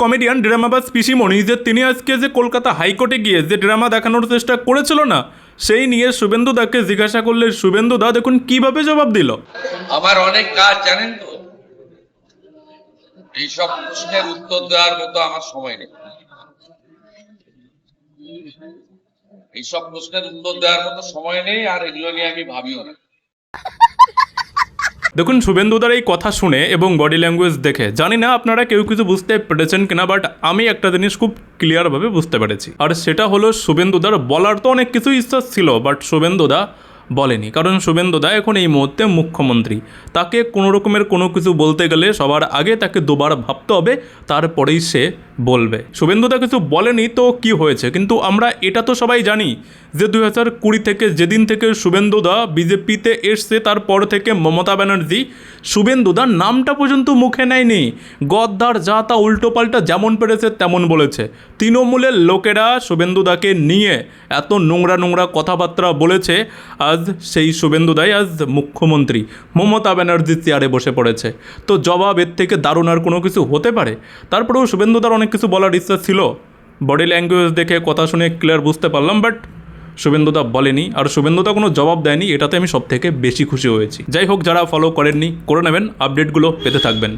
Comedian ড্রামাবাজ পিসিমণি যে তিনি আজকে যে কলকাতা হাইকোর্টে গিয়ে যে ড্রামা দেখানোর চেষ্টা করেছিল না, সেই নিয়ে শুভেন্দু দাকে জিজ্ঞাসা করলে শুভেন্দু দা দেখুন কিভাবে জবাব দিল। আমার অনেক কাজ জানেন তো, এইসব প্রশ্নের উত্তর দেওয়ার মতো আমার সময় নেই। এইসব প্রশ্নের উত্তর দেওয়ার মতো সময় নেই, আর এগুলো নিয়ে আমি ভাবিও না। দেখুন শুভেন্দুদার এই কথা শুনে এবং বডি ল্যাঙ্গুয়েজ দেখে জানি না আপনারা কেউ কিছু বুঝতে পেরেছেন কিনা, বাট আমি একটা জিনিস খুব ক্লিয়ারভাবে বুঝতে পেরেছি, আর সেটা হলো শুভেন্দুদার বলার তো অনেক কিছু ইচ্ছা ছিল, বাট শুভেন্দুদা বলেনি। কারণ শুভেন্দুদা এখন এই মুহূর্তে মুখ্যমন্ত্রী, তাকে কোনো রকমের কোনো কিছু বলতে গেলে সবার আগে তাকে দুবার ভাবতে হবে, তারপরেই সে বলবে। শুভেন্দুদা কিছু বলেনি তো কি হয়েছে, কিন্তু আমরা এটা তো সবাই জানি যে 2020 থেকে যেদিন থেকে শুভেন্দুদা বিজেপিতে এসছে তারপর থেকে মমতা ব্যানার্জি শুভেন্দুদার নামটা পর্যন্ত মুখে নেয়নি। গদ্দার যা তা উল্টোপাল্টা যেমন পেরেছে তেমন বলেছে। তৃণমূলের লোকেরা শুভেন্দুদাকে নিয়ে এত নোংরা নোংরা কথাবার্তা বলেছে, আজ সেই শুভেন্দুদাই আজ মুখ্যমন্ত্রী, মমতা ব্যানার্জির চেয়ারে বসে পড়েছে। তো জবাব এর থেকে দারুণ আর কোনো কিছু হতে পারে? তারপরেও শুভেন্দুদার অনেক কিছু বলার ইচ্ছা ছিল, বডি ল্যাঙ্গুয়েজ দেখে কথা শুনে ক্লিয়ার বুঝতে পারলাম, বাট শুভেন্দুদা বলেনি আর শুভেন্দুদা কোনো জবাব দেয়নি, এটাতে আমি সব থেকে বেশি খুশি হয়েছি। যাই হোক, যারা ফলো করেননি করে নেবেন, আপডেটগুলো পেতে থাকবেন।